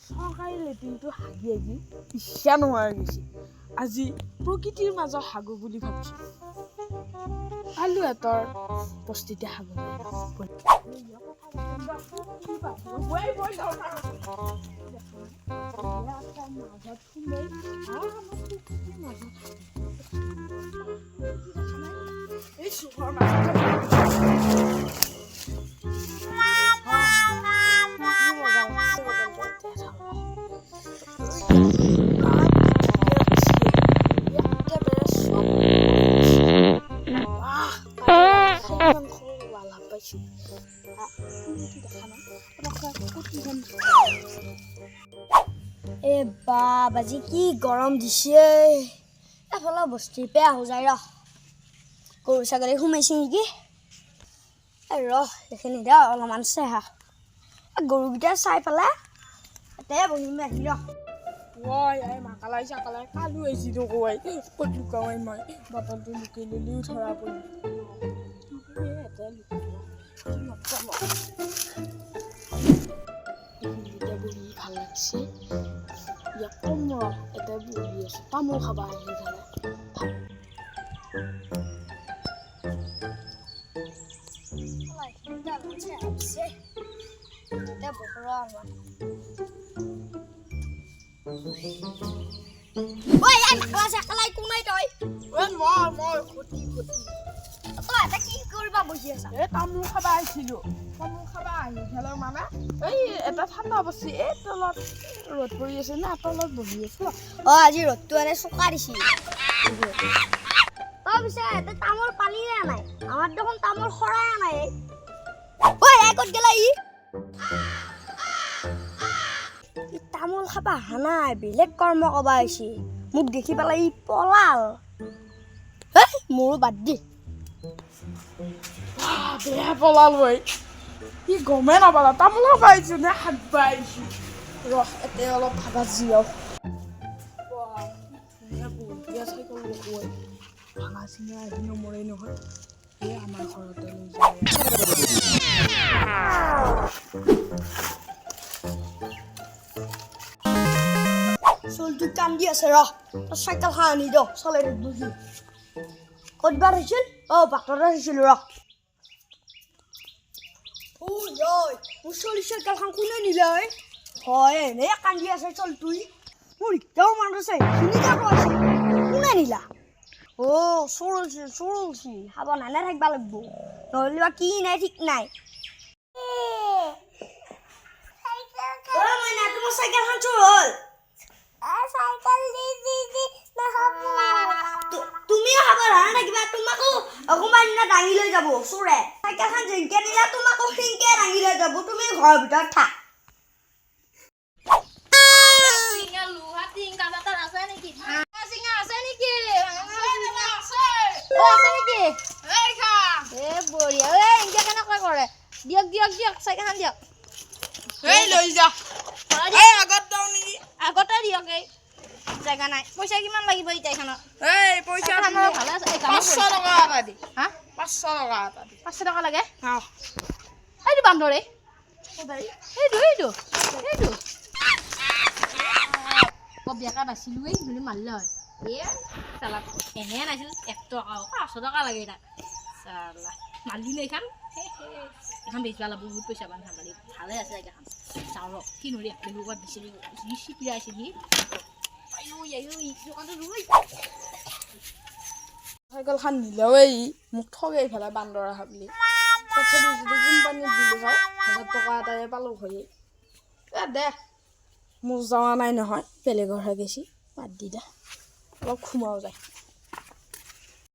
চৰকাৰী লেট্ৰিনটো হাগি হাগি ইচ্ছা নোহোৱা হৈ গৈছে। আজি প্ৰকৃতিৰ মাজত হাগো বুলি ভাবিছোঁ। আলু এটাৰ বস্তিতে হাগো এই চুখৰ এ বাজি কি গৰম দিছে এফালে বস্তি বেয়া হৈ যায় গৰু ছাগলী সোমাইছে নেকি এইখিনি দে অলপমান চেহা গৰুকেইটা চাই পেলাই এতে বহিম আহি মাকালাই চাকালাই কালো আহিছিলো কয় ক'ত লুকাওঁই মই বটলটো লুকাই ললিও ধৰা পৰি বহি ভাল লাগছে কম এটা বহি আছো তামোল খাবা আহি ফেলে তামোল খাবা আহিছিলো তামোল খাবা আহি ফেলে মানে এই এটা ঠাণ্ডা বস্তু এই তলত ৰ'দ পৰি আছে না তলত বহি আছো আজি ৰ'দটো এনে চোকা দিছি পিছে তামোল পালি নাই আমাৰ দেখোন তামোল সৰাই নাই ক'ত গেলা তামোল খাবা অহা নাই বেলেগ কৰ্ম কবা আহিছে মোক দেখি পেলাই পলাল মোৰো বাদ দি বেয়া পলাল হয় সি গমেই নাপালা তামোল খাবা আহিছো নে হাগবা আহিছো এতে অলপ ভাবা জিৰাও ভাঙা চিঙা আহি নমৰে নহয় এই আমাৰ ঘৰতে লৈ যায় চলটো কান্দি আছে চাইকেলখন আনি দ চলাই বুজি ক'তবাৰ হৈছিল বাটতে হৈছিল মোৰ চলি চাইকেলখন কোনে নিলে হয় এনে কান্দি আছে চলটোই মোৰ এতিয়াও মনত আছে কোনে নিলা চৰলছি সাৱধানে থাকিব লাগিব নহ'লে বা কি নাই ঠিক নাই তোমাৰ চাইকেলখন চোৰ হ'ল তুমিও সাৱধানে থাকিবা তোমাকো অকণমান দিনা দাঙি লৈ যাব চোৰে চাইকেলখন যেনকে নিলা তোমাকো সিনকে দাঙি লৈ যাব তুমি ঘৰৰ ভিতৰত থাক আগতে দিয়ক জেগা নাই পইচা কিমান লাগিব এতিয়া এখনত 500 টকা লাগে এইটো বান্দৰে এইটো বেকা বাচিলো এইখিনি মাৰিলে হয় এনে নাছিল 1 টকা 500 টকা লাগে তাক মাৰিলে এইখন বেচবা লাগিব বহুত পইচা বান্ধা মাৰি ভালে আছে এইখন চাউল কি নৰি বেগুকত দিছিল যি চিপিৰা আছে সি চাইকেলখন নিলেও মোক ঠগাই ফেলাই বান্দৰ আহা বুলি পইচাটো যদি কোম্পানীত দিলোঁ হয় 1000 টকা এটাই পালোঁ হয় দে মোৰ যোৱা নাই নহয় বেলেগৰহে গেছি বাদ দি দে অলপ সোমাও যায়